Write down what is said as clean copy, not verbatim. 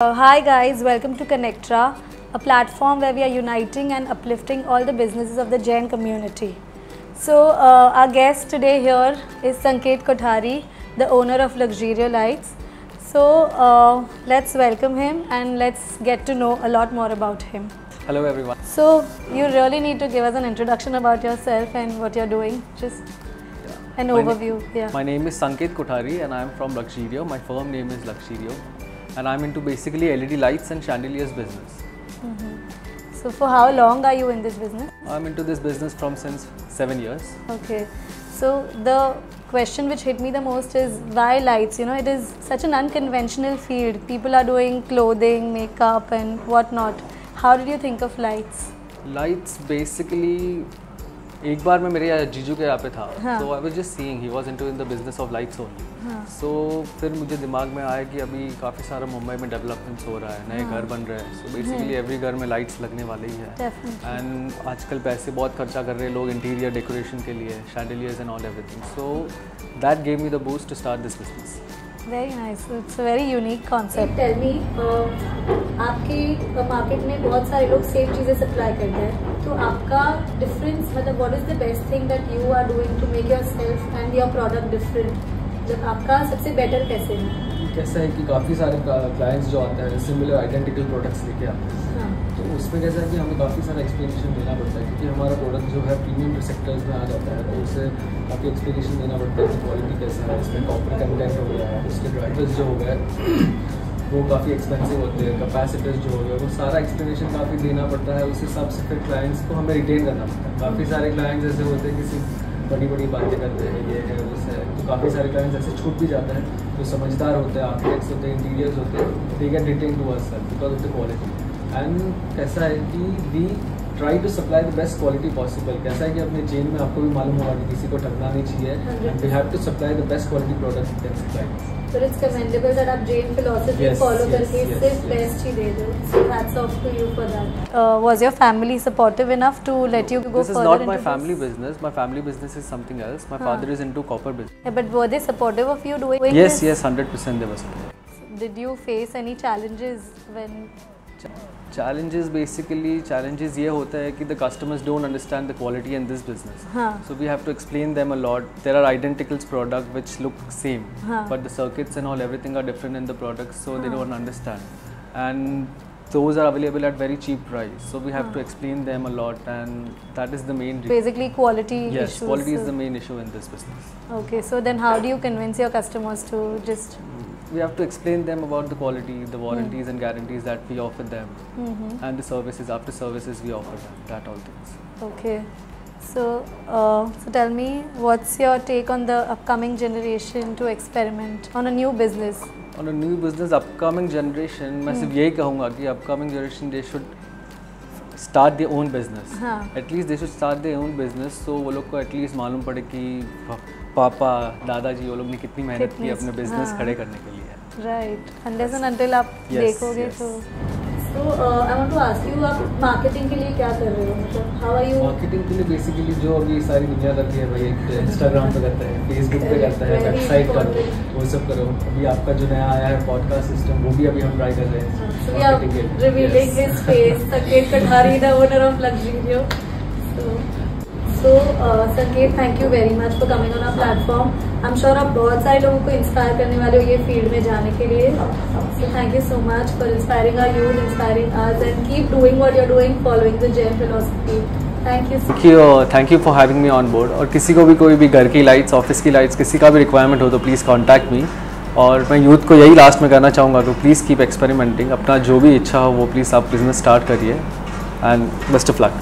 Hi guys, welcome to Connectra, a platform where we are uniting and uplifting all the businesses of the Jain community. So our guest today here is Sanket Kothari, the owner of Luxurio Lights. So let's welcome him and let's get to know a lot more about him. Hello everyone. So you really need to give us an introduction about yourself and what you're doing, just an overview. My name is Sanket Kothari and I am from Luxurio. My firm name is Luxurio. And I'm into basically LED lights and chandeliers business. So for how long are you in this business? I'm into this business from since 7 years. Okay. So the question which hit me the most is why lights? You know, it is such an unconventional field. People are doing clothing, makeup and whatnot. How did you think of lights? Lights basically, एक बार मैं मेरे जीजू के यहाँ पे था, तो I was just seeing he was into in the business of lights only. So फिर मुझे दिमाग में आया कि अभी काफ़ी सारा मुंबई में डेवलपमेंट्स हो रहा है, नए घर बन रहे हैं. सो बेसिकली एवरी घर में लाइट्स लगने वाले ही है. एंड आजकल पैसे बहुत खर्चा कर रहे हैं लोग इंटीरियर डेकोरेशन के लिए, chandeliers and all everything. So that gave me the boost to start this business. Very nice. It's a very unique concept. Tell me, आपकी मार्केट में बहुत सारे लोग सेम चीज़ें सप्लाई करते हैं, तो आपका डिफरेंस मतलब what is the best thing that you are doing to make yourself and your product different? जब आपका सबसे बेटर कैसे है? कैसा है कि काफ़ी सारे क्लाइंट्स जो आते हैं सिमिलर आइडेंटिकल प्रोडक्ट्स लेके आते हैं. तो उसमें कैसा है कि हमें काफ़ी सारा एक्सप्लेनेशन देना पड़ता है, क्योंकि हमारा प्रोडक्ट जो है प्रीमियम सेक्टर्स में आ जाता है, तो उसे काफ़ी एक्सप्लेनेशन देना पड़ता है कि क्वालिटी कैसा है, इसमें कॉपर कंटेंट हो गया है, उसके ड्राइवर्स जो हो गए वो काफ़ी एक्सपेंसिव होते हैं, कैपेसिटर्स जो हो गए वो सारा एक्सप्लेनेशन काफ़ी देना पड़ता है. उस हिसाब से फिर क्लाइंट्स को हमें रिटेन करना पड़ता है. काफ़ी सारे क्लाइंट्स ऐसे होते हैं कि बड़ी बड़ी बातें करते हैं, ये है उससे, तो काफ़ी सारे क्लाइंट्स ऐसे छूट भी जाते हैं जो समझदार होते हैं, आर्किटेक्ट्स होते हैं, इंटीरियर्स होते हैं. They get retain to us because of the quality. And कैसा है कि we try to supply the best quality possible. कैसा है कि अपने चेन में आपको भी मालूम होगा कि किसी को ठगना नहीं चाहिए. We have to supply the best quality product we can supply. So it's commendable that आप Jain philosophy follow करके सिर्फ best ही दे दो. So hats off to you for that. Was your family supportive enough to let you go further? This is not my family business. My family business is something else. My father is into copper business. Yeah, but were they supportive of you doing this? Yes, 100% they were supportive. Did you face any challenges when? Challenges ये होता है कि the customers don't understand the quality in this business. So we have to explain them a lot. There are identical products which look same, but the circuits and all everything are different in the products, so they don't understand. And those are available at very cheap price. So we have to explain them a lot, and that is the main reason. Basically quality issues. Yes, quality is the main issue in this business. Okay, so then how do you convince your customers to just? We have to explain them about the quality, the warranties and guarantees that we offer them, and the services, after services we offer them, that all things. Okay. So tell me, what's your take on the upcoming generation to experiment on a new business? On a new business, upcoming generation, मैं सिर्फ यही कहूँगा कि upcoming generation they should start their own business. At least they should start their own business, so वो लोग को at least मालूम पड़े कि पापा दादाजी वो लोग ने कितनी मेहनत की अपने बिजनेस खड़े करने के लिए. Right. Unless and until आप देखोगे तो. So I want to ask you, आप मार्केटिंग के लिए क्या कर रहे हो? मतलब how are you? मार्केटिंग के लिए बेसिकली जो अभी सारी दुनिया करती है भाई, इंस्टाग्राम पे करता है, फेसबुक पे करता है, वेबसाइट पर, वो सब करो. अभी आपका जो नया आया है पॉडकास्ट सिस्टम, वो भी अभी हम ट्राई कर रहे हैं. So we are revealing his face, Sanket Kothari, the owner of Luxurio. So Sanket, thank you very much for coming on our platform. I'm sure आप बहुत सारे लोगों को इंस्पायर करने वाले हो ये फील्ड में जाने के लिए. So thank you so much for inspiring our youth, inspiring us, and keep doing what you're doing, following the Jain philosophy. Thank you. Thank you for having me on board. और किसी को भी कोई भी घर की लाइट्स, ऑफिस की lights, किसी का भी रिक्वायरमेंट हो तो प्लीज़ कॉन्टैक्ट मी. और मैं यूथ को यही लास्ट में कहना चाहूँगा कि प्लीज़ कीप एक्सपेरिमेंटिंग. अपना जो भी इच्छा हो वो प्लीज़ आप बिजनेस स्टार्ट करिए. And best of luck.